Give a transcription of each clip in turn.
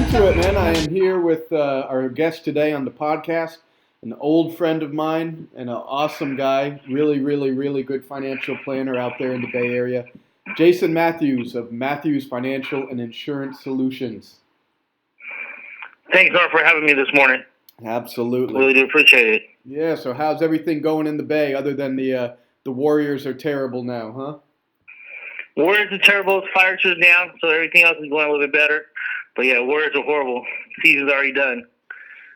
into it, man. I am here with our guest today on the podcast, an old friend of mine and an awesome guy, really, really, really good financial planner out there in the Bay Area, Jason Matthews of Matthews Financial and Insurance Solutions. Thanks, Art, for having me this morning. Absolutely. Really do appreciate it. Yeah, so how's everything going in the Bay other than the Warriors are terrible now, huh? Warriors are terrible. Fire is down, so everything else is going a little bit better. But yeah, Warriors are horrible. Season's already done.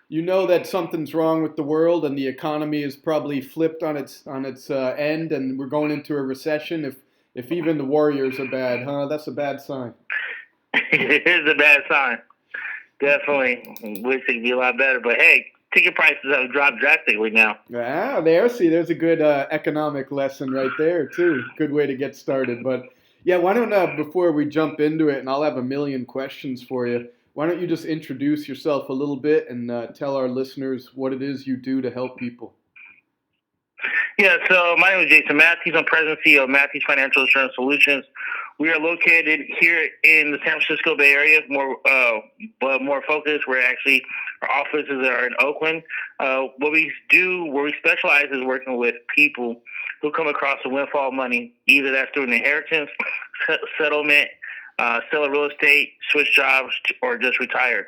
You know that something's wrong with the world and the economy is probably flipped on its end, and we're going into a recession. If even the Warriors are bad, huh? That's a bad sign. It is a bad sign. Definitely. Wish it could be a lot better. But hey, ticket prices have dropped drastically now. Ah, there's a good economic lesson right there too. Good way to get started. But yeah, why don't before we jump into it, and I'll have a million questions for you. Why don't you just introduce yourself a little bit and tell our listeners what it is you do to help people? Yeah, so my name is Jason Matthews. I'm president and CEO of Matthews Financial Insurance Solutions. We are located here in the San Francisco Bay Area, but more focused. Our offices are in Oakland. What we do, where we specialize, is working with people who come across a windfall money, either that's through an inheritance, settlement, sell a real estate, switch jobs, or just retired.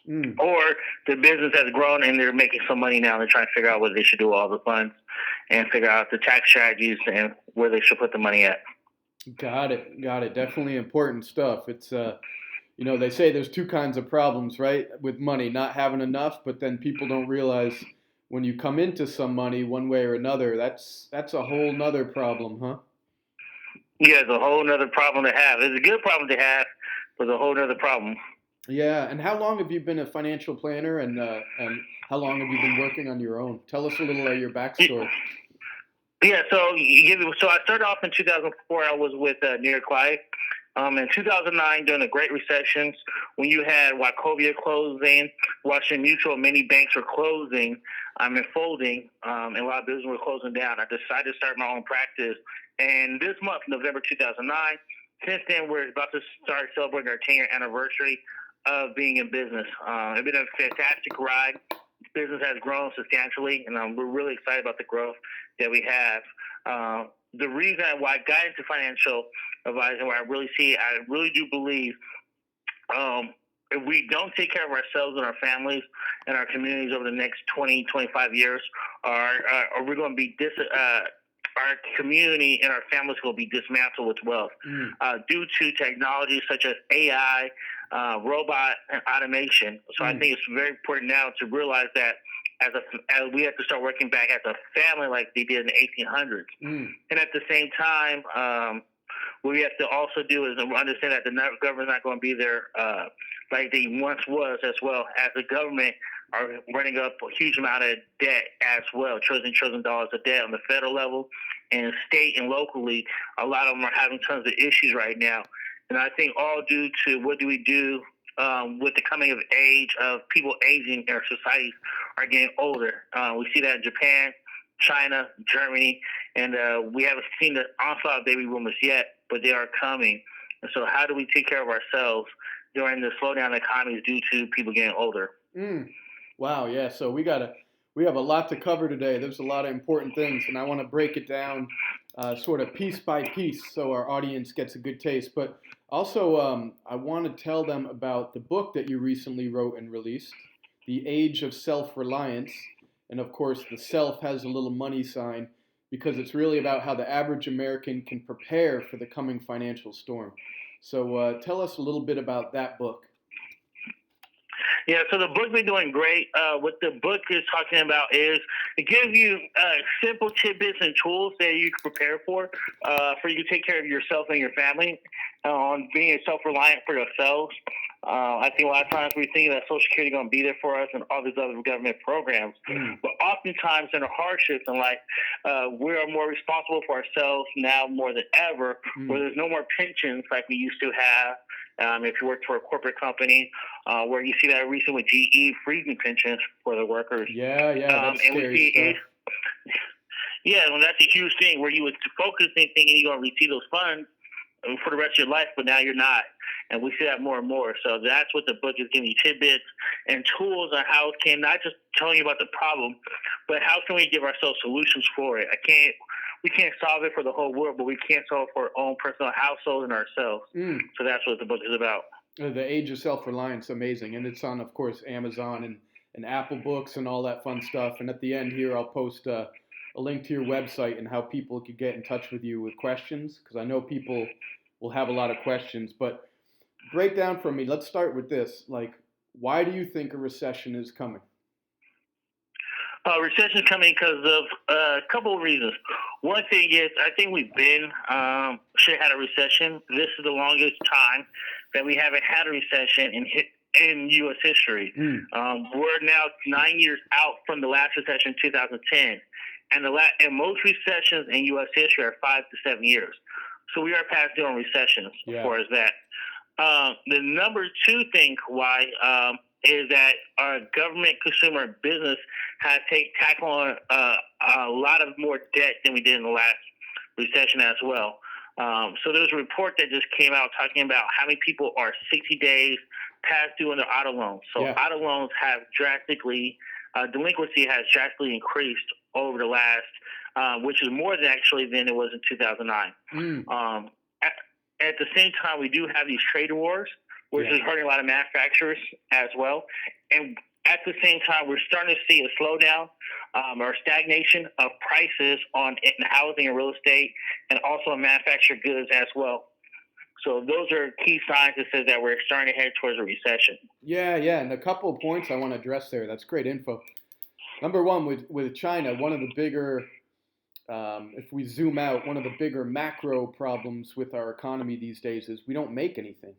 Or the business has grown and they're making some money now. They're trying to figure out what they should do with all the funds and figure out the tax strategies and where they should put the money at. Got it. Definitely important stuff. It's they say there's two kinds of problems, right? With money, not having enough, but then people don't realize when you come into some money one way or another, that's a whole nother problem, huh? Yeah, it's a whole nother problem to have. It's a good problem to have, but it's a whole nother problem. Yeah, and how long have you been a financial planner, and how long have you been working on your own? Tell us a little of your backstory. Yeah, so I started off in 2004. I was with New York Life. In 2009, during the Great Recessions, when you had Wachovia closing, Washington Mutual, many banks were closing and folding, and a lot of businesses were closing down. I decided to start my own practice. And this month, November 2009, since then, we're about to start celebrating our 10-year anniversary of being in business. It's been a fantastic ride. Business has grown substantially, and we're really excited about the growth that we have. The reason why I got into financial advising, where I really do believe if we don't take care of ourselves and our families and our communities over the next 20, 25 years, we're going to be our community and our families will be dismantled with wealth due to technology such as AI, robot, and automation. So I think it's very important now to realize that as we have to start working back as a family like they did in the 1800s. And at the same time, what we have to also do is understand that the government's not going to be there like they once was, as well as the government are running up a huge amount of debt as well, trillions of dollars of debt on the federal level and state and locally. A lot of them are having tons of issues right now. And I think all due to what do we do with the coming of age of people aging, our societies are getting older. We see that in Japan, China, Germany, and we haven't seen the onslaught of baby boomers yet, but they are coming. And so how do we take care of ourselves during the slowdown in the economy due to people getting older? Wow, yeah. So we have a lot to cover today. There's a lot of important things, and I want to break it down sort of piece by piece so our audience gets a good taste. But also, I want to tell them about the book that you recently wrote and released, The Age of Self-Reliance. And of course, the self has a little money sign because it's really about how the average American can prepare for the coming financial storm. So tell us a little bit about that book. Yeah, so the book's been doing great. What the book is talking about is it gives you simple tidbits and tools that you can prepare for you to take care of yourself and your family on being self-reliant for yourselves. I think a lot of times we think that Social Security is going to be there for us and all these other government programs. But oftentimes in the hardships in life, we are more responsible for ourselves now more than ever, where there's no more pensions like we used to have. If you work for a corporate company, where you see that recently with GE freezing pensions for the workers. Yeah, that's scary stuff. Yeah, well, that's a huge thing where you would focus on thinking you're going to receive those funds for the rest of your life, but now you're not. And we see that more and more. So that's what the book is giving you, tidbits and tools on how it can, not just telling you about the problem, but how can we give ourselves solutions for it. We can't solve it for the whole world, but we can solve it for our own personal household and ourselves. So that's what the book is about. The Age of Self-Reliance, amazing. And it's on, of course, Amazon and Apple Books and all that fun stuff. And at the end here, I'll post a link to your website and how people could get in touch with you with questions, because I know people will have a lot of questions. But break down for me, let's start with this. Like, why do you think a recession is coming? Recession is coming because of a couple of reasons. One thing is, I think we've should have had a recession. This is the longest time that we haven't had a recession in U.S. history. We're now 9 years out from the last recession in 2010. And most recessions in U.S. history are 5 to 7 years. So we are past doing recessions as far as that. The number two thing why is that our government, consumer, and business has tackle on a lot of more debt than we did in the last recession as well. So there's a report that just came out talking about how many people are 60 days past due on their auto loans. So auto loans have delinquency has drastically increased over the last, which is more than it was in 2009. At the same time, we do have these trade wars, which is hurting a lot of manufacturers as well. And at the same time, we're starting to see a slowdown or stagnation of prices in housing and real estate, and also in manufactured goods as well. So those are key signs that says that we're starting to head towards a recession. Yeah, and a couple of points I want to address there. That's great info. Number one, with China, one of the bigger, if we zoom out, one of the bigger macro problems with our economy these days is we don't make anything,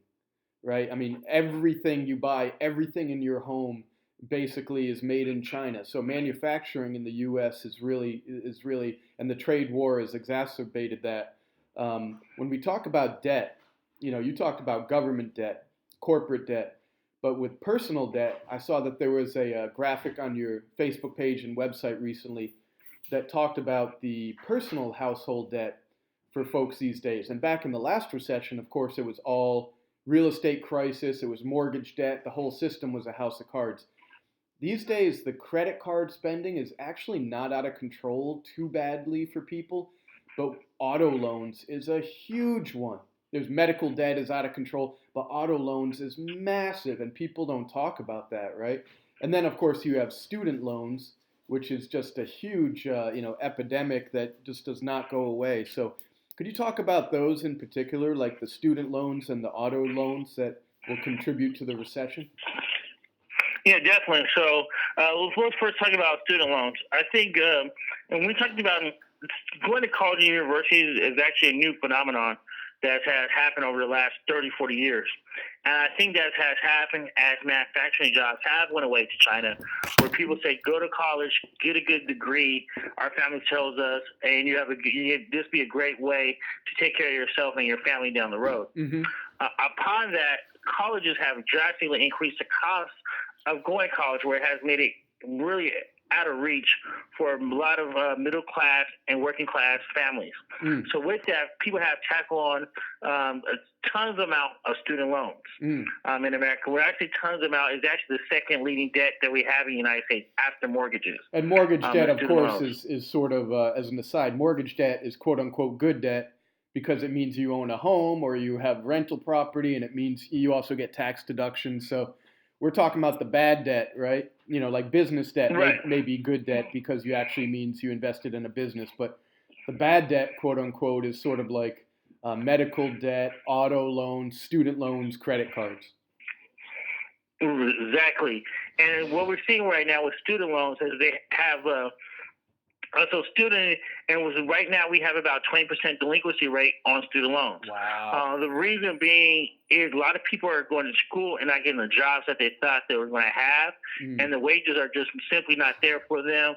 right? I mean, everything you buy, everything in your home basically is made in China. So manufacturing in the U.S. is really, and the trade war has exacerbated that. When we talk about debt, you talked about government debt, corporate debt. But with personal debt, I saw that there was a graphic on your Facebook page and website recently that talked about the personal household debt for folks these days. And back in the last recession, of course, it was all real estate crisis. It was mortgage debt. The whole system was a house of cards. These days, the credit card spending is actually not out of control too badly for people, but auto loans is a huge one. There's medical debt is out of control, but auto loans is massive, and people don't talk about that, right? And then, of course, you have student loans, which is just a huge, epidemic that just does not go away. So, could you talk about those in particular, like the student loans and the auto loans that will contribute to the recession? Yeah, definitely. So let's first talk about student loans. I think when we talked about going to college and university is actually a new phenomenon that has happened over the last 30, 40 years. And I think that has happened as manufacturing jobs have went away to China, where people say, go to college, get a good degree. Our family tells us, and this be a great way to take care of yourself and your family down the road. Upon that, colleges have drastically increased the cost of going to college, where it has made it really out of reach for a lot of middle class and working class families. So with that, people have tackled on a tons amount of student loans in America. We're actually tons amount is actually the second leading debt that we have in the United States after mortgages. And mortgage debt, of course, is sort of, as an aside, mortgage debt is quote unquote good debt because it means you own a home or you have rental property, and it means you also get tax deductions. So we're talking about the bad debt, right? Like business debt may be good debt because you actually means you invested in a business. But the bad debt, quote unquote, is sort of like medical debt, auto loans, student loans, credit cards. Exactly. And what we're seeing right now with student loans is they have right now we have about 20% delinquency rate on student loans. Wow. The reason being is a lot of people are going to school and not getting the jobs that they thought they were going to have, and the wages are just simply not there for them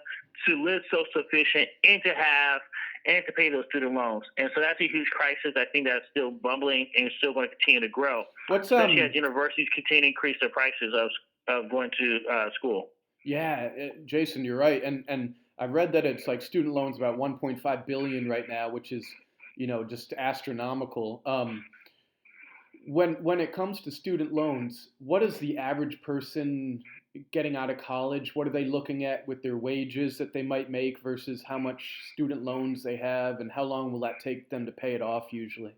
to live self-sufficient and to pay those student loans. And so that's a huge crisis. I think that's still bumbling and is still going to continue to grow, especially as universities continue to increase their prices of going to school. Yeah, Jason, you're right. And I've read that it's like student loans about 1.5 billion right now, which is, just astronomical. When it comes to student loans, what is the average person getting out of college? What are they looking at with their wages that they might make versus how much student loans they have, and how long will that take them to pay it off usually?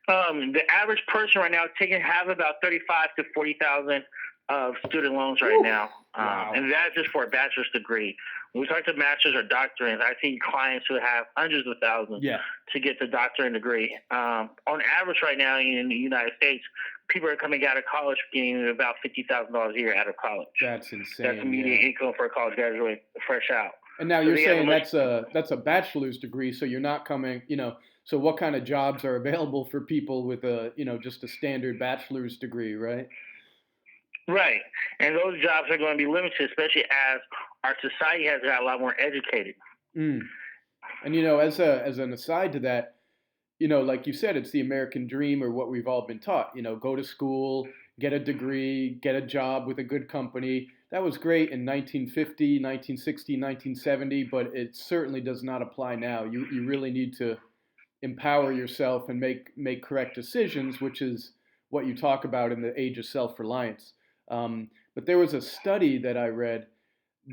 The average person right now have about 35 to 40,000 of student loans right Woo! now, Wow. and that's just for a bachelor's degree. When we talk to masters or doctorates, I see clients who have hundreds of thousands Yeah, to get the doctorate degree. On average, right now in the United States, people are coming out of college getting about $50,000 a year out of college. that's That's insane. the median Yeah. income for a college graduate fresh out. And now So you're they have a saying much that's a bachelor's degree, so you're not coming. So what kind of jobs are available for people with just a standard bachelor's degree, right? right, and those jobs are going to be limited, especially as our society has got a lot more educated. Mm. And as an aside to that, like you said, it's the American dream or what we've all been taught. Go to school, get a degree, get a job with a good company. That was great in 1950, 1960, 1970, but it certainly does not apply now. You really need to empower yourself and make correct decisions, which is what you talk about in the age of self-reliance. But there was a study that I read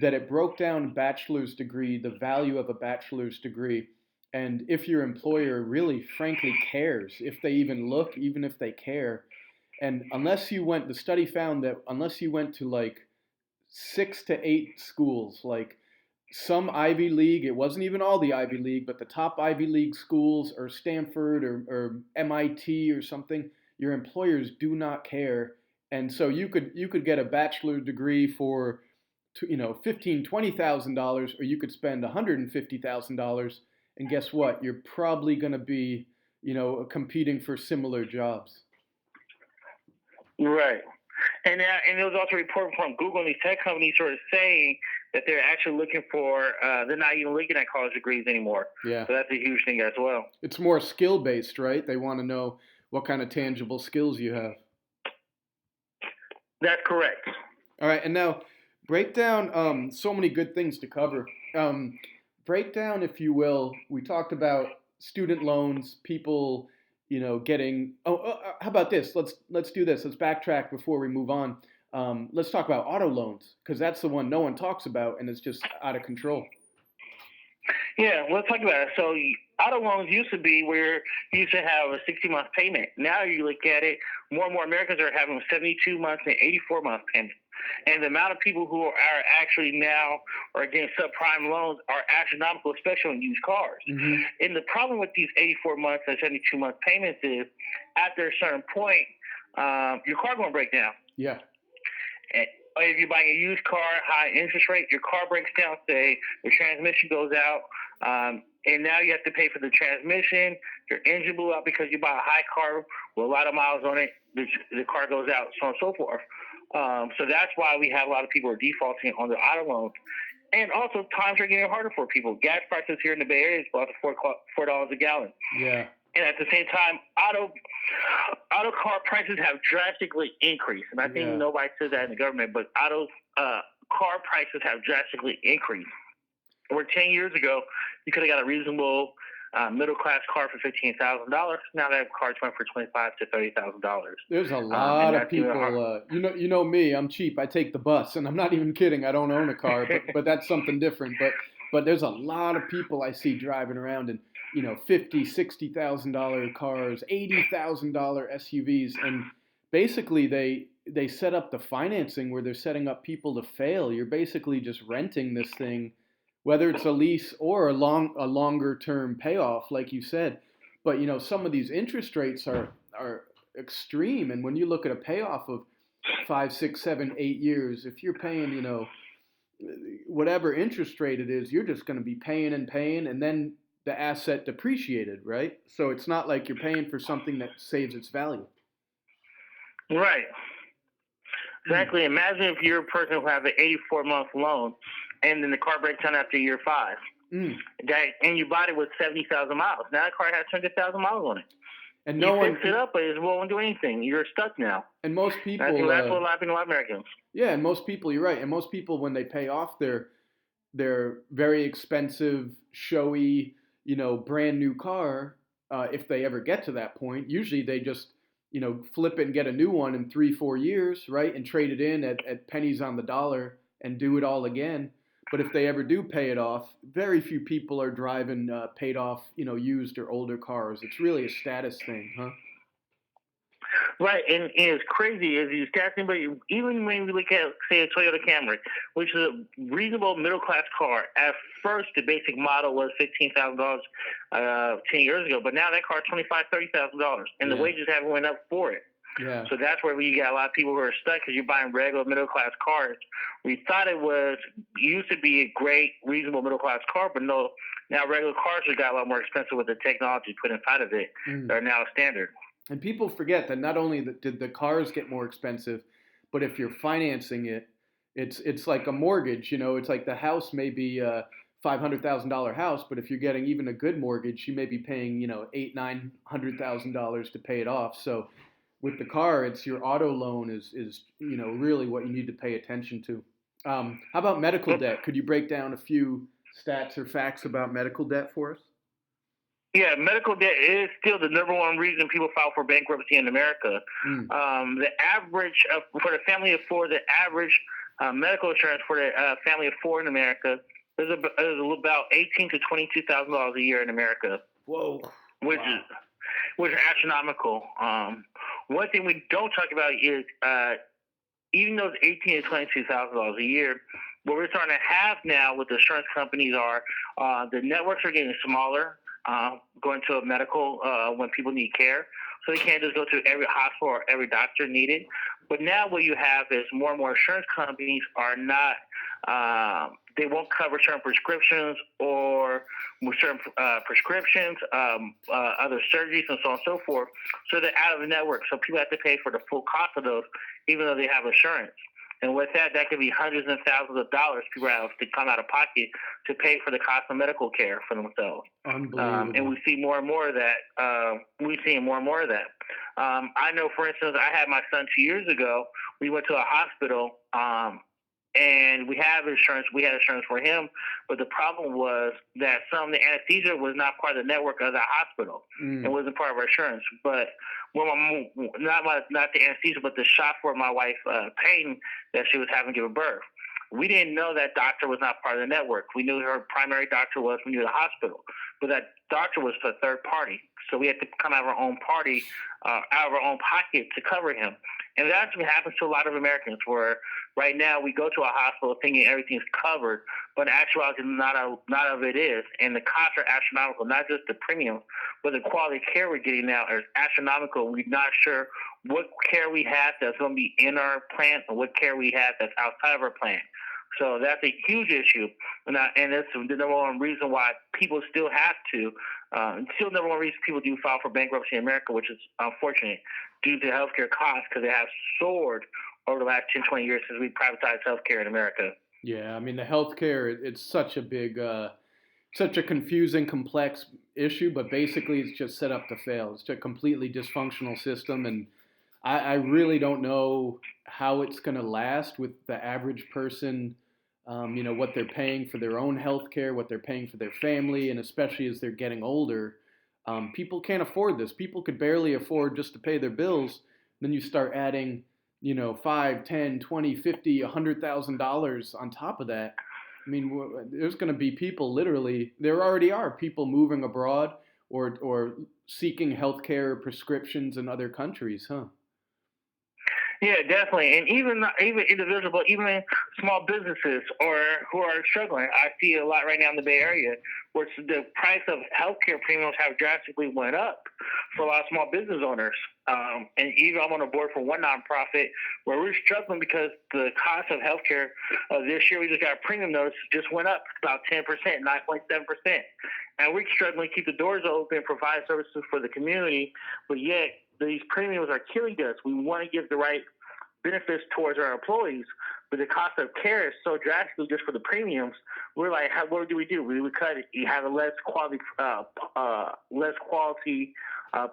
that it broke down a bachelor's degree, the value of a bachelor's degree, and if your employer really, frankly, cares, if they even look, even if they care, and the study found that unless you went to like 6 to 8 schools, like some Ivy League, it wasn't even all the Ivy League, but the top Ivy League schools or Stanford or MIT or something, your employers do not care. And so you could get a bachelor degree for $15,000, $20,000, or you could spend $150,000, and guess what? You're probably going to be competing for similar jobs. Right. And there was also a report from Google and these tech companies sort of saying that they're actually looking for, they're not even looking at college degrees anymore. Yeah, So that's a huge thing as well. it's more skill based, right? They want to know what kind of tangible skills you have. That's correct. All right, and now break down so many good things to cover. Break down, if you will. We talked about student loans, people, getting. How about this? Let's do this. Let's backtrack before we move on. Let's talk about auto loans because that's the one no one talks about, and it's just out of control. Yeah, let's talk about it. So auto loans used to be where you used to have a 60-month payment. Now you look at it, more and more Americans are having 72 months and 84-month payments. And the amount of people who are actually now are getting subprime loans are astronomical, especially on used cars. Mm-hmm. And the problem with these 84 months and 72-month payments is after a certain point, your car going to break down. Yeah. And if you're buying a used car, high interest rate, your car breaks down, say your transmission goes out, and now you have to pay for the transmission. Your engine blew out because you bought a high car with a lot of miles on it. The car goes out, so on and so forth. So that's why we have a lot of people are defaulting on their auto loans. And also, times are getting harder for people. Gas prices here in the Bay Area is about $4 a gallon. Yeah. And at the same time, auto car prices have drastically increased. And I think nobody says that in the government, but auto car prices have drastically increased. Where 10 years ago, you could have got a reasonable middle-class car for $15,000. Now that car's going for $25,000 to $30,000. There's a lot of people. You know me. I'm cheap. I take the bus, and I'm not even kidding. I don't own a car, but that's something different. But there's a lot of people I see driving around in $50,000, $60,000 cars, $80,000 SUVs, and basically they set up the financing where they're setting up people to fail. You're basically just renting this thing, whether it's a lease or a longer term payoff, like you said. But some of these interest rates are extreme, and when you look at a payoff of 5, 6, 7, 8 years, if you're paying whatever interest rate it is, you're just going to be paying, and then the asset depreciated, right? So it's not like you're paying for something that saves its value. Right. Exactly. Imagine if you're a person who has an 84-month loan, and then the car breaks down after year 5. And you bought it with 70,000 miles. Now the car has 100,000 miles on it. And you fix it up, but it won't do anything. You're stuck now. And most people, that's what happened to a lot of Americans. Yeah, and most people, you're right. And most people, when they pay off their very expensive, showy, brand new car, if they ever get to that point. Usually they just, flip it and get a new one in 3, 4 years, right? And trade it in at pennies on the dollar and do it all again. But if they ever do pay it off, very few people are driving paid off, used or older cars. It's really a status thing, huh? Right, and it's crazy as you start thinking, but even when we look at, say, a Toyota Camry, which is a reasonable middle class car. At first, the basic model was $15,000 10 years ago, but now that car is $25,000, $30,000, and the Yeah, wages haven't went up for it. yeah. So that's where you got a lot of people who are stuck because you're buying regular middle class cars. We thought it was used to be a great, reasonable middle class car, but no, now regular cars have got a lot more expensive with the technology put inside of it. Mm. They're now standard. And people forget that not only did the cars get more expensive, but if you're financing it, it's like a mortgage. It's like the house may be a $500,000 house, but if you're getting even a good mortgage, you may be paying $800,000 $900,000 to pay it off. So with the car, it's your auto loan is really what you need to pay attention to. How about medical debt? Could you break down a few stats or facts about medical debt for us? Yeah, medical debt is still the number one reason people file for bankruptcy in America. Mm. The average for the family of four, the average medical insurance for the family of four in America is about $18,000 to $22,000 a year in America, Whoa! which Wow. is which is astronomical. One thing we don't talk about is even though it's $18,000 to $22,000 a year, what we're starting to have now with the insurance companies are the networks are getting smaller, going to a medical when people need care. So they can't just go to every hospital or every doctor needed. But now what you have is more and more insurance companies are not, they won't cover certain prescriptions or certain prescriptions, other surgeries and so on and so forth. So they're out of the network. So people have to pay for the full cost of those, even though they have insurance. And with that, that could be hundreds and thousands of dollars people have to come out of pocket to pay for the cost of medical care for themselves. And Unbelievable. we see more and more of that. We're seeing more and more of that. I know, for instance, I had my son 2 years ago. We went to a hospital, and we have insurance. We had insurance for him, but the problem was that some of the anesthesia was not part of the network of the hospital. It Mm. wasn't part of our insurance. But when not the anesthesia, but the shot for my wife pain that she was having to give birth. We didn't know that doctor was not part of the network. We knew her primary doctor was. We knew the hospital, but that doctor was a third party. So we had to come out of our own out of our own pocket to cover him. And that's what happens to a lot of Americans. Where right now we go to a hospital thinking everything's covered, but in actuality, not of it is. And the costs are astronomical. Not just the premiums, but the quality of care we're getting now is astronomical. We're not sure what care we have that's going to be in our plan and what care we have that's outside of our plan. So that's a huge issue, and that's the number one reason why people still have to, still number one reason people do file for bankruptcy in America, which is unfortunate due to healthcare costs because they have soared over the last 10, 20 years since we privatized healthcare in America. Yeah, I mean the healthcare, it's such a big, such a confusing, complex issue, but basically it's just set up to fail. It's a completely dysfunctional system, and I really don't know how it's going to last with the average person. What they're paying for their own health care, what they're paying for their family, and especially as they're getting older. People can't afford this. People could barely afford just to pay their bills. Then you start adding, 5, 10, 20, 50, $100,000 on top of that. I mean, there's going to be people literally, there already are people moving abroad or seeking healthcare prescriptions in other countries, huh? Yeah, definitely, and even individuals, but even small businesses or who are struggling. I see a lot right now in the Bay Area, where the price of healthcare premiums have drastically went up for a lot of small business owners. And even I'm on a board for one nonprofit where we're struggling because the cost of healthcare this year we just got a premium notice just went up about 10%, 9.7%, and we're struggling to keep the doors open, provide services for the community, but yet these premiums are killing us. We want to give the right benefits towards our employees, but the cost of care is so drastically just for the premiums. We're like, what do? We cut it. You have a less quality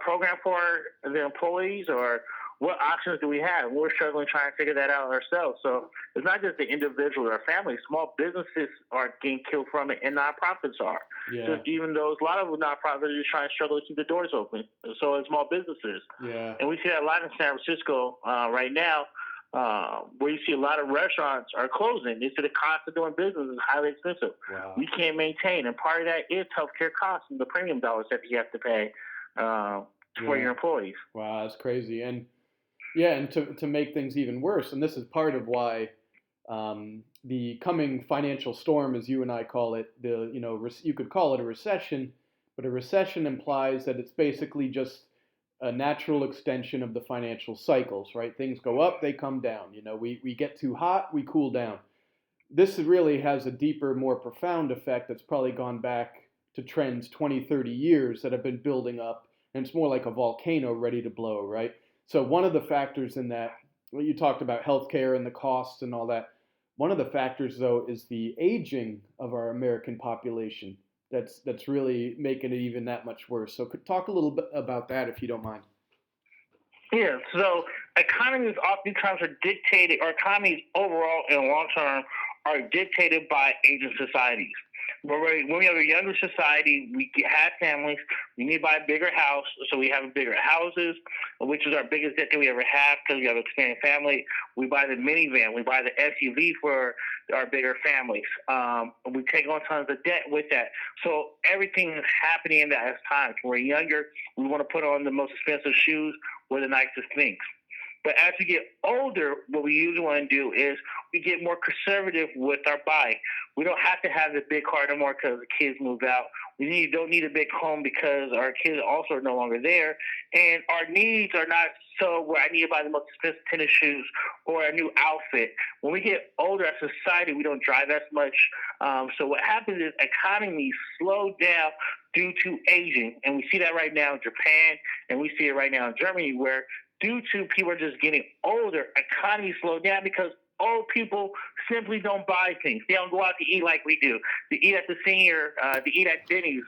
program for the employees, or what options do we have? We're struggling trying to figure that out ourselves. So it's not just the individual or family. Small businesses are getting killed from it, and nonprofits are. Yeah. Just even those, a lot of nonprofits are just trying to struggle to keep the doors open. So it's small businesses. Yeah. And we see that a lot in San Francisco right now, where you see a lot of restaurants are closing. They say the cost of doing business is highly expensive. Wow. We can't maintain, and part of that is healthcare costs and the premium dollars that you have to pay for your employees. Wow, that's crazy. And yeah, and to make things even worse, and this is part of why the coming financial storm, as you and I call it, you could call it a recession, but a recession implies that it's basically just a natural extension of the financial cycles, right? Things go up, they come down. We get too hot, we cool down. This really has a deeper, more profound effect that's probably gone back to trends 20, 30 years that have been building up, and it's more like a volcano ready to blow, right? So one of the factors in that, well, you talked about healthcare and the costs and all that. One of the factors, though, is the aging of our American population. That's really making it even that much worse. So could talk a little bit about that if you don't mind. Yeah, so economies oftentimes are dictated, or economies overall in the long term are dictated by aging societies. When we have a younger society, we have families. We need to buy a bigger house, so we have bigger houses, which is our biggest debt that we ever have because we have an expanding family. We buy the minivan. We buy the SUV for our bigger families. We take on tons of debt with that. So everything is happening in that time. When we're younger, we want to put on the most expensive shoes or the nicest things. But as we get older, what we usually want to do is we get more conservative with our buying. We don't have to have the big car anymore because the kids move out. We don't need a big home because our kids also are no longer there. And our needs are not so where I need to buy the most expensive tennis shoes or a new outfit. When we get older as a society, we don't drive as much. So what happens is economies slow down due to aging. And we see that right now in Japan, and we see it right now in Germany, where due to people are just getting older, economies slow down because old people simply don't buy things. They don't go out to eat like we do. They eat at the senior, they eat at Denny's,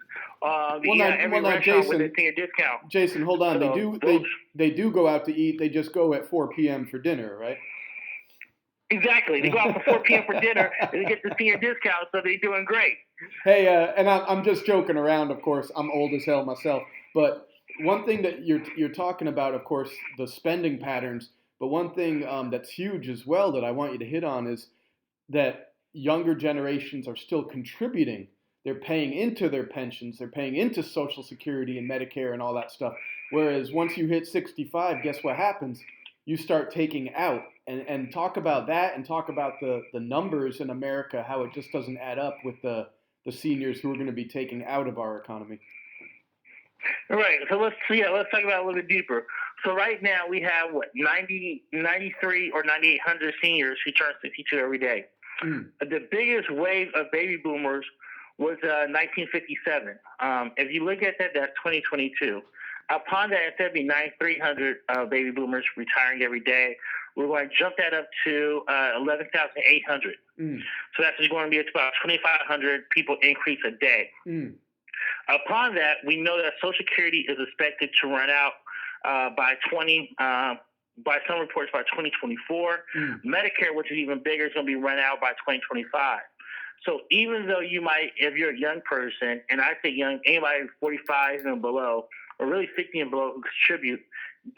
eat at every restaurant with a senior discount. Jason, hold on. So they do go out to eat. They just go at 4 p.m. for dinner, right? Exactly. They go out for 4 p.m. for dinner and they get the senior discount, so they're doing great. Hey, and I'm just joking around. Of course, I'm old as hell myself, but one thing that you're talking about, of course, the spending patterns. But one thing that's huge as well that I want you to hit on is that younger generations are still contributing. They're paying into their pensions. They're paying into Social Security and Medicare and all that stuff. Whereas once you hit 65, guess what happens? You start taking out. And talk about that, and talk about the numbers in America, how it just doesn't add up with the seniors who are going to be taking out of our economy. All right, so let's talk about it a little bit deeper. So right now we have 93 or 9,800 seniors who turn 62 every day. The biggest wave of baby boomers was 1957. If you look at that, that's 2022. Upon that, instead of being 9,300 baby boomers retiring every day, we're going to jump that up to 11,800. So that's going to be about 2,500 people increase a day. Upon that, we know that Social Security is expected to run out by some reports by 2024. Medicare, which is even bigger, is going to be run out by 2025. So even though if you're a young person, and I say young, anybody 45 and below, or really 50 and below who contribute,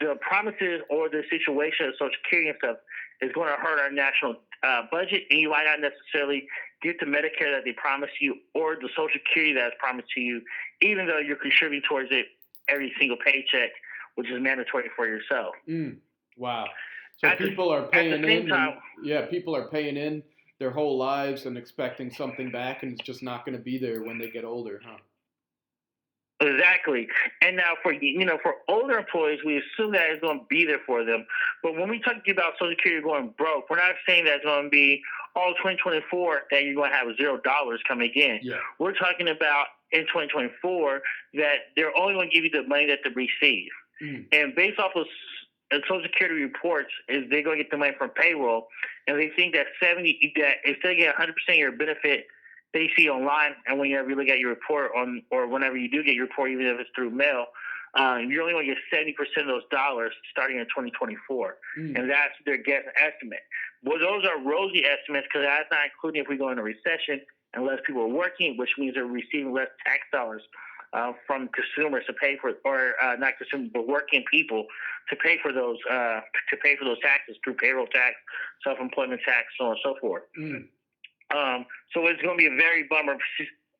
the promises or the situation of Social Security and stuff is going to hurt our national budget, and you might not necessarily get the Medicare that they promise you or the Social Security that's promised to you, even though you're contributing towards it every single paycheck, which is mandatory for yourself. Wow. So people are paying in. People are paying in their whole lives and expecting something back, and it's just not going to be there when they get older, huh? Exactly. And now for older employees, we assume that it's going to be there for them. But when we talk about Social Security going broke, we're not saying that it's going to be all 2024 that you're going to have $0 coming in. Yeah. We're talking about in 2024 that they're only going to give you the money that they receive. And based off of Social Security reports, is they're going to get the money from payroll, and they think that instead of getting 100% of your benefit that you see online, and whenever you look at your report or whenever you do get your report, even if it's through mail, you're only going to get 70% of those dollars starting in 2024, and that's their guess estimate. Well, those are rosy estimates because that's not including if we go into recession and less people are working, which means they're receiving less tax dollars from consumers to pay for, or not consumers, but working people to pay for those taxes through payroll tax, self-employment tax, so on and so forth. So it's going to be a very bummer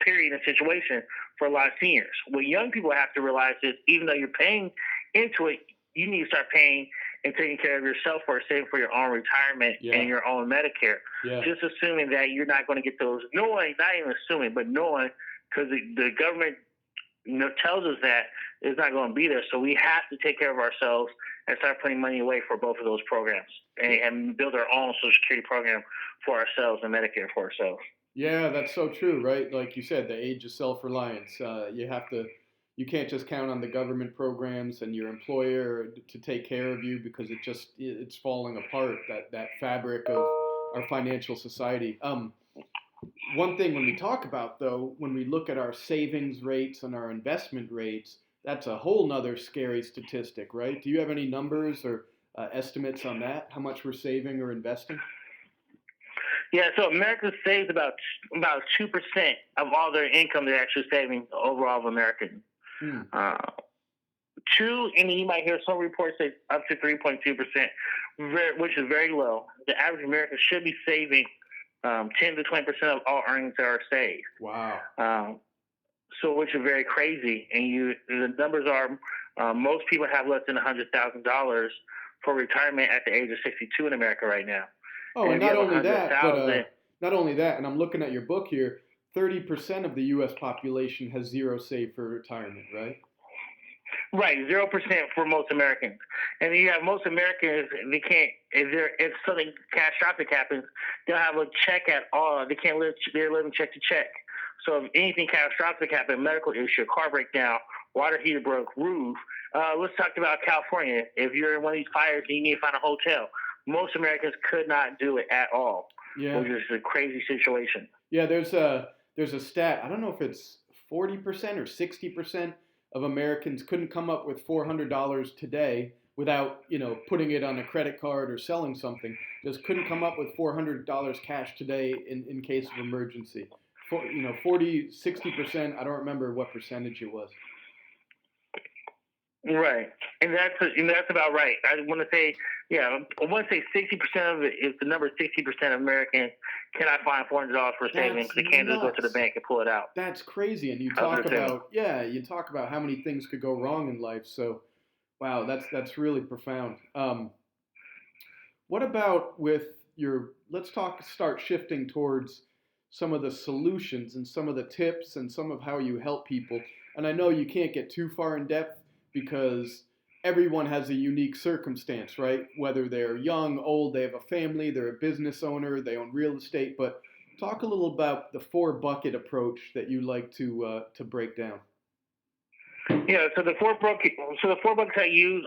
period and situation for a lot of seniors. What young people have to realize is, even though you're paying into it, you need to start paying and taking care of yourself or saving for your own retirement and your own Medicare. Just assuming that you're not going to get those, knowing, not even assuming, but knowing, because the government tells us that it's not going to be there. So we have to take care of ourselves and start putting money away for both of those programs and build our own Social Security program for ourselves and Medicare for ourselves. Yeah, that's so true, right? Like you said, the age of self-reliance. You can't just count on the government programs and your employer to take care of you, because it's falling apart, that fabric of our financial society. One thing when we talk about, though, when we look at our savings rates and our investment rates, that's a whole nother scary statistic, right? Do you have any numbers or estimates on that? How much we're saving or investing? Yeah, so America saves about 2% of all their income they're actually saving overall of Americans. And you might hear some reports say up to 3.2%, which is very low. The average American should be saving 10 to 20% of all earnings that are saved. Wow. So which is very crazy. And the numbers are most people have less than $100,000 for retirement at the age of 62 in America right now. Oh, and not only that, and I'm looking at your book here, 30% of the U.S. population has zero saved for retirement, right? Right, 0% for most Americans. And you have most Americans, they can't, if something catastrophic happens, they don't have a check at all. They can't live, they're living check to check. So if anything catastrophic happened, medical issue, car breakdown, water heater broke, roof. Let's talk about California. If you're in one of these fires and you need to find a hotel, most Americans could not do it at all, which is a crazy situation. Yeah, there's a stat. I don't know if it's 40% or 60% of Americans couldn't come up with $400 today without, putting it on a credit card or selling something. Just couldn't come up with $400 cash today in case of emergency. 40, 60%. I don't remember what percentage it was. Right, and that's about right. I want to say 60% of it is the number. 60% of Americans cannot find $400 for savings. They can't just go to the bank and pull it out. That's crazy. And you talk about how many things could go wrong in life. So, wow, that's really profound. What about with start shifting towards some of the solutions and some of the tips and some of how you help people. And I know you can't get too far in depth, because everyone has a unique circumstance, right? Whether they're young, old, they have a family, they're a business owner, they own real estate. But talk a little about the 4-bucket approach that you like to break down. Yeah, so the four buckets I use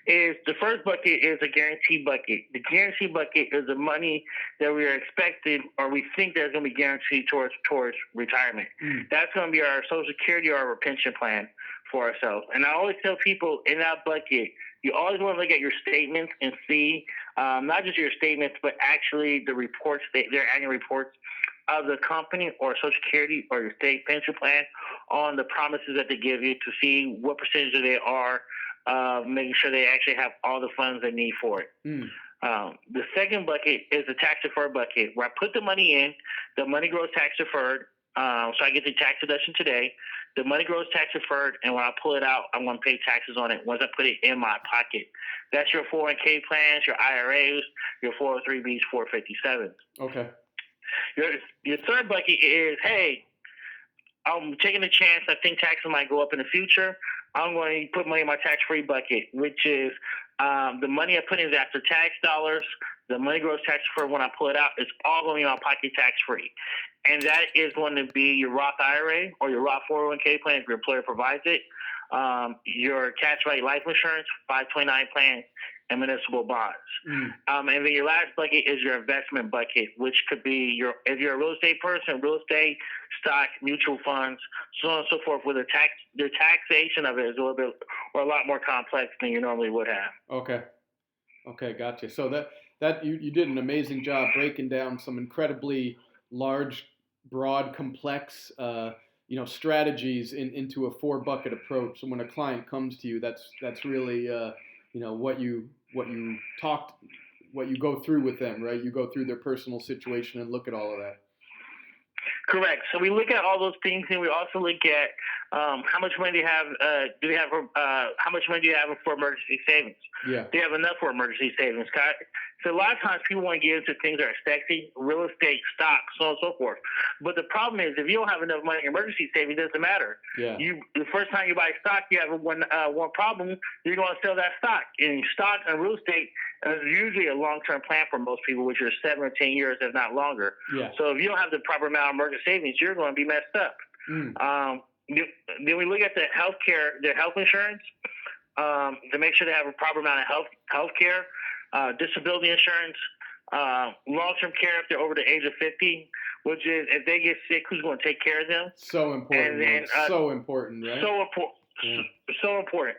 the first bucket is a guarantee bucket. The guarantee bucket is the money that we are expected or we think that's going to be guaranteed towards retirement. That's going to be our Social Security or our pension plan for ourselves. And I always tell people in that bucket, you always want to look at your statements and see not just your statements, but actually the reports, their annual reports of the company or Social Security or your state pension plan on the promises that they give you, to see what percentage they are, making sure they actually have all the funds they need for it. The second bucket is the tax deferred bucket, where I put the money in, the money grows tax deferred, so I get the tax deduction today. The money grows tax deferred, and when I pull it out, I'm going to pay taxes on it once I put it in my pocket. That's your 401k plans, your IRAs, your 403bs, 457s. Okay. Your third bucket is, hey, I'm taking a chance. I think taxes might go up in the future. I'm going to put money in my tax-free bucket, which is the money I put in is after tax dollars. The money grows tax-deferred when I pull it out. It's all going to be in my pocket tax-free. And that is going to be your Roth IRA or your Roth 401k plan if your employer provides it, your cash value life insurance, 529 plan, and municipal bonds. Mm. And then your last bucket is your investment bucket, which could be if you're a real estate person, real estate, stock, mutual funds, so on and so forth. Where the taxation of it is a little bit or a lot more complex than you normally would have. Okay. Okay, gotcha. So that you did an amazing job breaking down some incredibly large, broad, complex strategies into a four bucket approach. So when a client comes to you, that's really what you talked what you go through with them, right? You go through their personal situation and look at all of that. Correct. So we look at all those things, and we also look at how much money do you have? How much money do you have for emergency savings? Yeah. Do you have enough for emergency savings? So a lot of times people want to get into things that are sexy, real estate, stock, so on and so forth. But the problem is, if you don't have enough money in emergency savings, it doesn't matter. Yeah. The first time you buy stock, you have one problem. You're going to sell that stock. And stock and real estate is usually a long-term plan for most people, which is 7 or 10 years, if not longer. Yeah. So if you don't have the proper amount of emergency savings, you're going to be messed up. Then we look at the health insurance, to make sure they have a proper amount of health care, disability insurance, long-term care if they're over the age of 50, which is if they get sick, who's going to take care of them? So important. And then, so important, right? So important. Yeah. So important.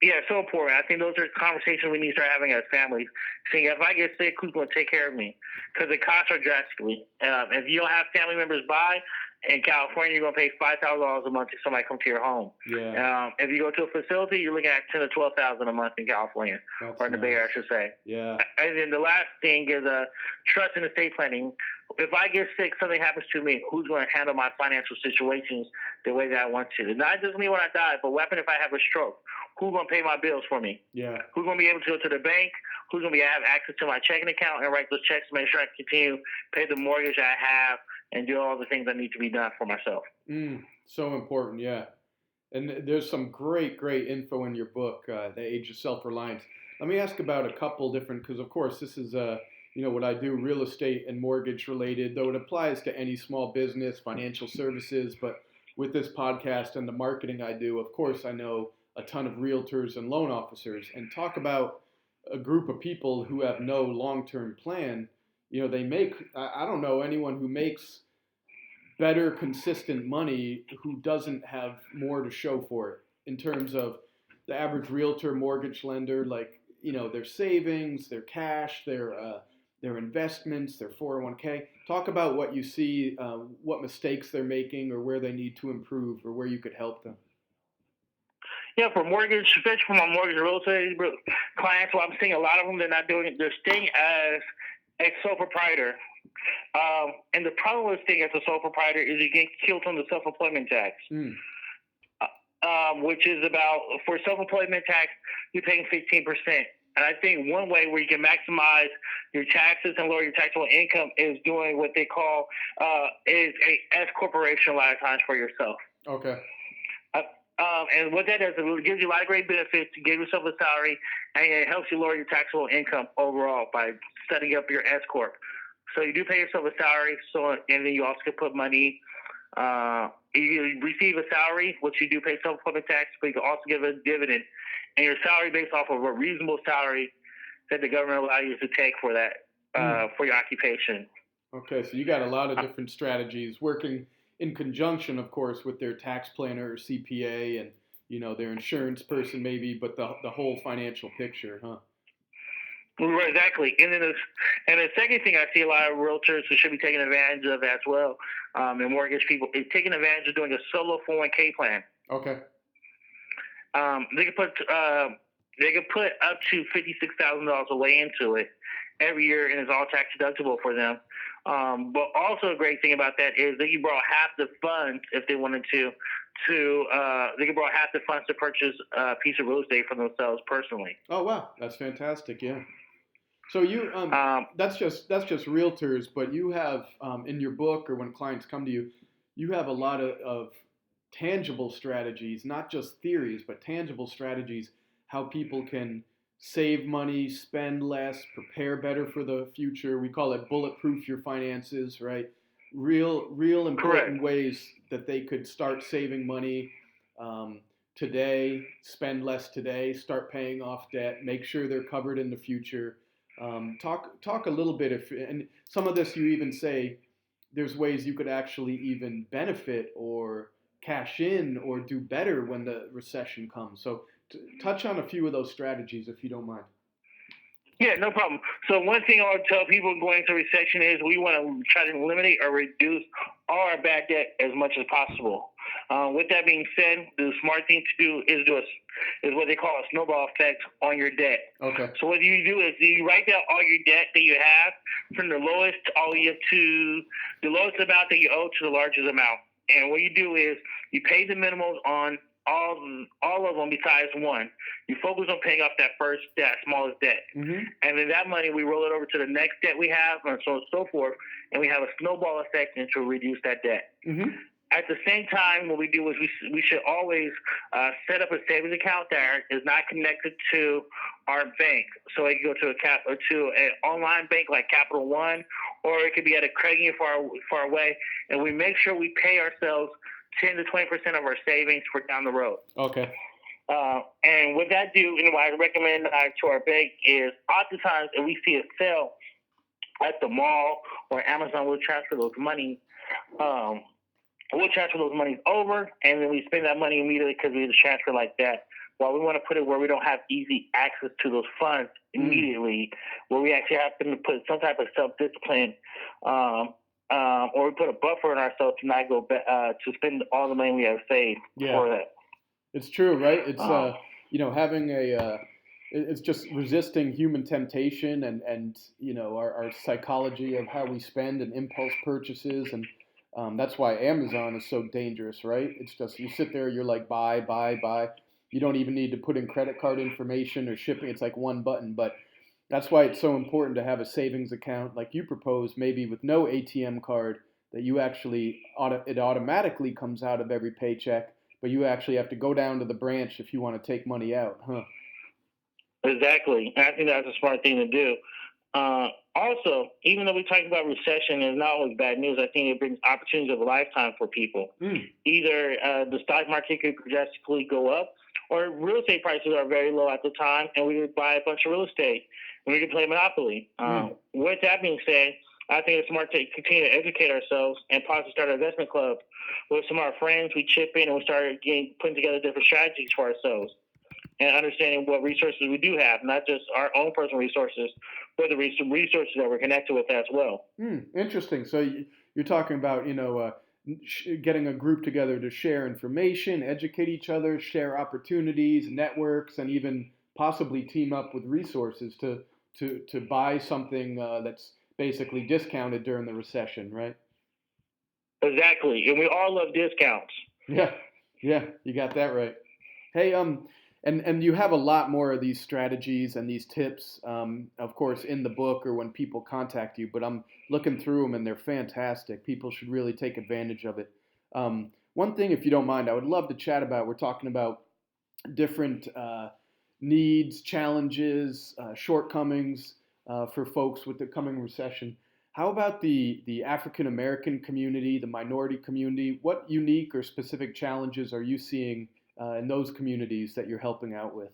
Yeah, so important. I think those are conversations we need to start having as families. Saying, if I get sick, who's going to take care of me? Because the costs are drastically. If you don't have family members by, in California, you're going to pay $5,000 a month if somebody comes to your home. Yeah. If you go to a facility, you're looking at $10,000 to $12,000 a month in California, or in the Bay Area, I should say. Yeah. And then the last thing is trust in estate planning. If I get sick, something happens to me, who's going to handle my financial situations the way that I want to? Not just me when I die, but what happens if I have a stroke? Who's going to pay my bills for me? Yeah. Who's going to be able to go to the bank? Who's going to have access to my checking account and write those checks to make sure I can continue to pay the mortgage I have and do all the things that need to be done for myself? So important, yeah. And there's some great info in your book, The Age of Self-Reliance. Let me ask about a couple different, because of course this is what I do, real estate and mortgage related, though it applies to any small business, financial services. But with this podcast and the marketing I do, of course I know a ton of realtors and loan officers, and talk about a group of people who have no long-term plan. They make, I don't know anyone who makes better, consistent money who doesn't have more to show for it in terms of the average realtor, mortgage lender, their savings, their cash, their investments, their 401k. Talk about what you see, what mistakes they're making, or where they need to improve, or where you could help them. Yeah, for mortgage, especially for my mortgage real estate clients, I'm seeing a lot of them, they're staying as a sole proprietor. And the problem with staying as a sole proprietor is you get killed on the self-employment tax. Which is for self-employment tax, you're paying 15%. And I think one way where you can maximize your taxes and lower your taxable income is doing what they call is a S corporation a lot of times for yourself. Okay. And what that does is it gives you a lot of great benefits to give yourself a salary, and it helps you lower your taxable income overall by setting up your S corp. So you do pay yourself a salary, and then you also can put money. You receive a salary, which you do pay self-employment tax, but you can also give a dividend, and your salary based off of a reasonable salary that the government allows you to take for that for your occupation. Okay, so you got a lot of different strategies working in conjunction, of course, with their tax planner or CPA and their insurance person maybe, but the whole financial picture, huh? Right, exactly. And then the second thing I see a lot of realtors who should be taking advantage of as well, and mortgage people, is taking advantage of doing a solo 401k plan. Okay. They could put up to $56,000 away into it every year, and it's all tax deductible for them. But also a great thing about that is they can borrow half the funds if they wanted to. They can borrow half the funds to purchase a piece of real estate for themselves personally. Oh wow, that's fantastic! Yeah. So you that's just realtors, but you have in your book or when clients come to you, you have a lot of tangible strategies, not just theories, but tangible strategies, how people can save money, spend less, prepare better for the future. We call it bulletproof your finances, right? Real important Correct. ways that they could start saving money, today, spend less today, start paying off debt, make sure they're covered in the future. Talk a little bit if, and some of this you even say there's ways you could actually even benefit or cash in or do better when the recession comes. So touch on a few of those strategies if you don't mind. Yeah, no problem. So one thing I would tell people going into recession is we want to try to eliminate or reduce all our bad debt as much as possible. With that being said, the smart thing to do is what they call a snowball effect on your debt. Okay. So what you do is you write down all your debt that you have from the lowest all the way up to the lowest amount that you owe to the largest amount. And what you do is you pay the minimums on all of them besides one. You focus on paying off that smallest debt. Mm-hmm. And then that money, we roll it over to the next debt we have, and so on and so forth, and we have a snowball effect and to reduce that debt. Mm-hmm. At the same time, what we do is we should always set up a savings account that is not connected to our bank. So it can go to an online bank like Capital One, or it could be at a credit union far away, and we make sure we pay ourselves 10 to 20% of our savings for down the road. Okay. And what that do, and what I recommend to our bank is, oftentimes if we see a sale at the mall or Amazon, we'll transfer those money. We'll transfer those monies over, and then we spend that money immediately because we just transfer like that. While we want to put it where we don't have easy access to those funds immediately, where we actually have to put some type of self-discipline, or we put a buffer on ourselves to not go back, to spend all the money we have saved for that. It's true, right? It's having it's just resisting human temptation and our psychology of how we spend and impulse purchases, and that's why Amazon is so dangerous, right? It's just you sit there, you're like buy, buy, buy. You don't even need to put in credit card information or shipping. It's like one button, but that's why it's so important to have a savings account like you propose, maybe with no ATM card, that you actually it automatically comes out of every paycheck, but you actually have to go down to the branch if you want to take money out, huh? Exactly. I think that's a smart thing to do. Also, even though we talk about recession is not always bad news, I think it brings opportunities of a lifetime for people. Either the stock market could drastically go up, or real estate prices are very low at the time, and we could buy a bunch of real estate, and we could play Monopoly. With that being said, I think it's smart to continue to educate ourselves and possibly start an investment club with some of our friends. We chip in and we start putting together different strategies for ourselves and understanding what resources we do have, not just our own personal resources, but the resources that we're connected with as well. Interesting. So you're talking about, getting a group together to share information, educate each other, share opportunities, networks, and even possibly team up with resources to buy something that's basically discounted during the recession, right? Exactly. And we all love discounts. Yeah, you got that right. Hey, and you have a lot more of these strategies and these tips, of course, in the book or when people contact you, but I'm looking through them and they're fantastic. People should really take advantage of it. One thing, if you don't mind, I would love to chat about, we're talking about different needs, challenges, shortcomings for folks with the coming recession. How about the African American community, the minority community? What unique or specific challenges are you seeing in those communities that you're helping out with?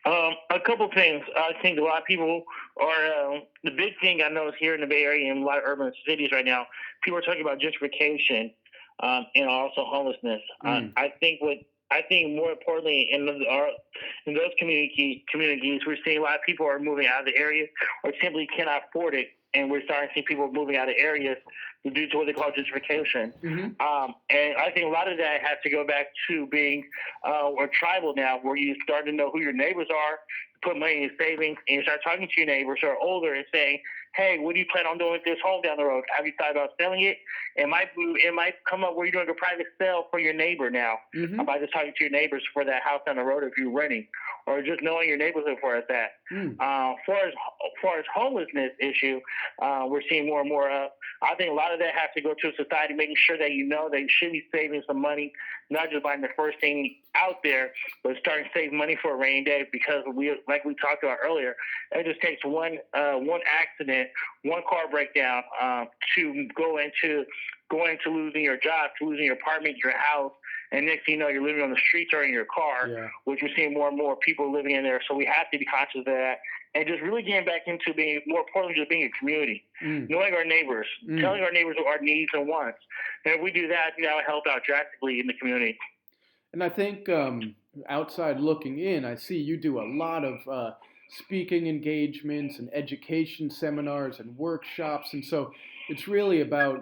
A couple things. I think a lot of people are, the big thing I know is here in the Bay Area and a lot of urban cities right now, people are talking about gentrification and also homelessness. I think more importantly in those communities, we're seeing a lot of people are moving out of the area or simply cannot afford it, and we're starting to see people moving out of areas due to what they call gentrification. And I think a lot of that has to go back to being or tribal now, where you start to know who your neighbors are, put money in savings, and you start talking to your neighbors who are older and saying, hey, what do you plan on doing with this home down the road? Have you thought about selling it? It might come up where you're doing a private sale for your neighbor now by just talking to your neighbors for that house down the road if you're renting, or just knowing your neighborhood for that. Far as homelessness issue, we're seeing more and more of. I think a lot of that has to go to society, making sure that you know that you should be saving some money, not just buying the first thing out there, but starting to save money for a rainy day, because like we talked about earlier, it just takes one accident, one car breakdown to go into losing your job, to losing your apartment, your house, and next thing you know, you're living on the streets or in your car, Yeah. which we're seeing more and more people living in there. So we have to be conscious of that, and just really getting back into being more importantly, just being a community, Mm. knowing our neighbors, Mm. telling our neighbors our needs and wants. And if we do that, that will help out drastically in the community. And I think outside looking in, I see you do a lot of speaking engagements and education seminars and workshops. And so it's really about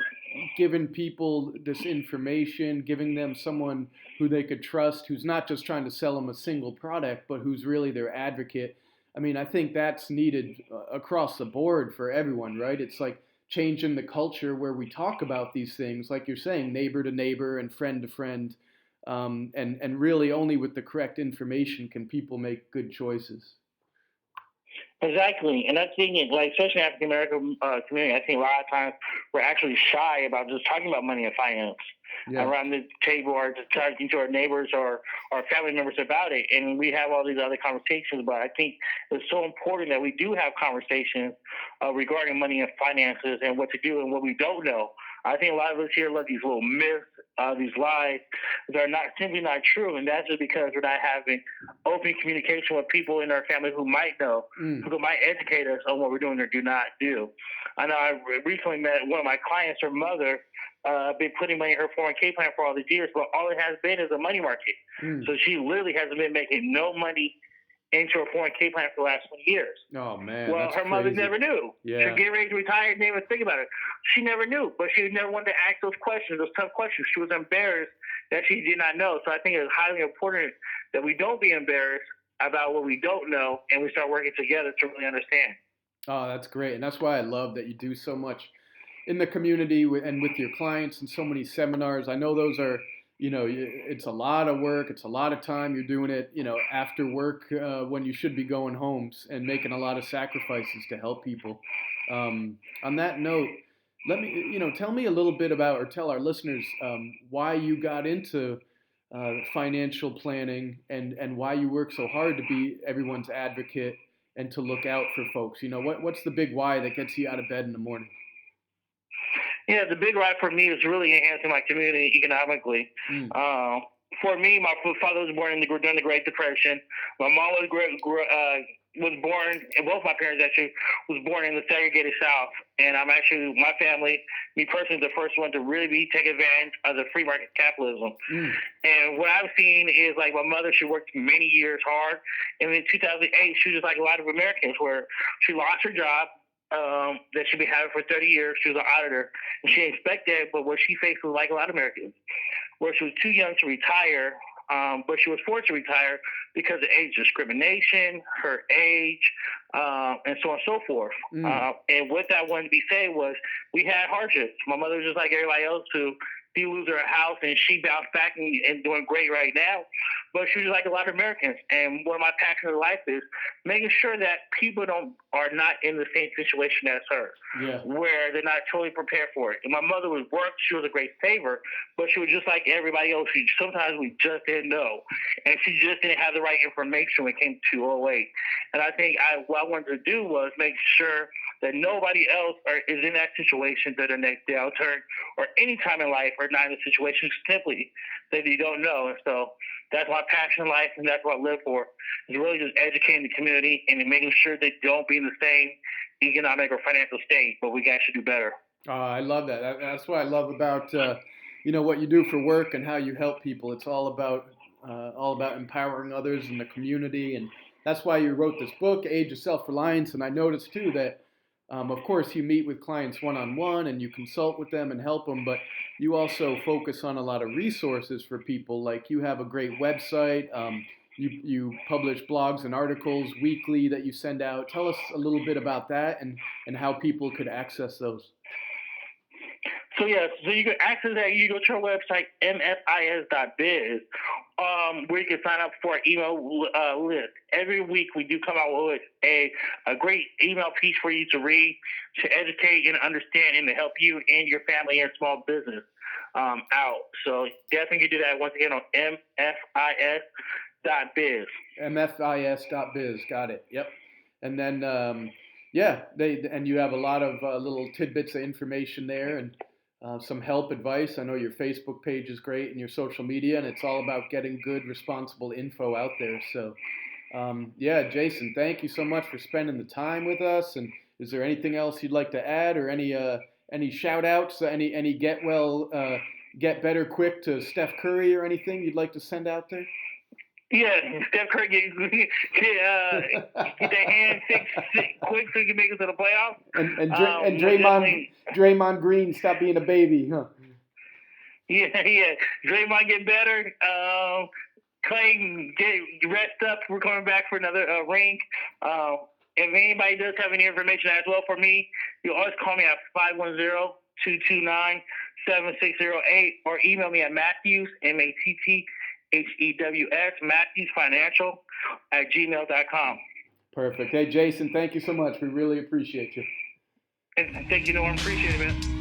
giving people this information, giving them someone who they could trust, who's not just trying to sell them a single product, but who's really their advocate. I mean, I think that's needed across the board for everyone, right? It's like changing the culture where we talk about these things, like you're saying, neighbor to neighbor and friend to friend, and really only with the correct information can people make good choices. Exactly, and that's the thing, like especially in African American community, I think a lot of times we're actually shy about just talking about money and finance Yeah. around the table, or just talking to our neighbors or our family members about it. And we have all these other conversations, but I think it's so important that we do have conversations regarding money and finances and what to do and what we don't know. I think a lot of us here love these little myths, these lies that are not simply not true, and that's just because we're not having open communication with people in our family who might know, Mm. who might educate us on what we're doing or do not do. I know I recently met one of my clients, her mother, been putting money in her 401k plan for all these years, but all it has been is a money market. Mm. So she literally hasn't been making no money into her 401k plan for the last 20 years. Oh man, Well, that's her mother crazy. never knew. Yeah. She'd get ready to retire, didn't even think about it. She never knew, but she never wanted to ask those questions, those tough questions. She was embarrassed that she did not know. So I think it's highly important that we don't be embarrassed about what we don't know, and we start working together to really understand. Oh, that's great. And that's why I love that you do so much in the community and with your clients and so many seminars. I know those are, it's a lot of work. It's a lot of time. You're doing it, after work when you should be going home and making a lot of sacrifices to help people. On that note, let me, tell me a little bit about, or tell our listeners why you got into financial planning and why you work so hard to be everyone's advocate and to look out for folks. What's the big why that gets you out of bed in the morning? Yeah, the big ride for me is really enhancing my community economically. Mm. For me, my father was born during the Great Depression. My mom was born, and both my parents actually was born in the segregated South. And I'm actually, my family, me personally, the first one to really take advantage of the free market capitalism. Mm. And what I've seen is like my mother, she worked many years hard. And in 2008, she was just like a lot of Americans where she lost her job that she'd been having for 30 years. She was an auditor, and she expected, but what she faced was like a lot of Americans, where she was too young to retire, but she was forced to retire because of age discrimination, her age, and so on and so forth. Mm. And what that wanted to be said was we had hardships. My mother was just like everybody else who did lose her house, and she bounced back and doing great right now. But she was like a lot of Americans. And one of my passions in life is making sure that people are not in the same situation as her, Yeah. where they're not totally prepared for it. And my mother was worked; she was a great saver, but she was just like everybody else. Sometimes we just didn't know, and she just didn't have the right information when it came to 208. And I think what I wanted to do was make sure that nobody else is in that situation, that their next downturn or any time in life are not in a situation simply that they don't know. And so that's my passion in life, and that's what I live for, is really just educating the community and making sure they don't be in the same economic or financial state, but we can actually do better. I love that. That's what I love about what you do for work and how you help people. It's all about empowering others in the community, and that's why you wrote this book, Age of Self-Reliance. And I noticed too that, of course, you meet with clients one-on-one and you consult with them and help them, but you also focus on a lot of resources for people. Like you have a great website. You publish blogs and articles weekly that you send out. Tell us a little bit about that and how people could access those. So you can access that. You go to our website, mfis.biz, where you can sign up for our email list. Every week we do come out with a great email piece for you to read, to educate and understand, and to help you and your family and small business out. So definitely you do that once again on mfis.biz. mfis.biz, got it. Yep. And then and you have a lot of little tidbits of information there, and some help, advice. I know your Facebook page is great and your social media, and it's all about getting good, responsible info out there. So, yeah, Jason, thank you so much for spending the time with us. And is there anything else you'd like to add, or any shout outs, any get better quick to Steph Curry or anything you'd like to send out there? Yeah, Steph Curry get their hands fixed quick so he can make it to the playoffs. And Draymond Green, stop being a baby, huh? Yeah. Draymond get better. Clay get rest up. We're coming back for another ring. If anybody does have any information as well for me, you always call me at 510-229-7608 or email me at Matthews, MATTHEWS, Matthews Financial @gmail.com. Perfect. Hey, Jason, thank you so much. We really appreciate you. And thank you, Norm. Appreciate it, man.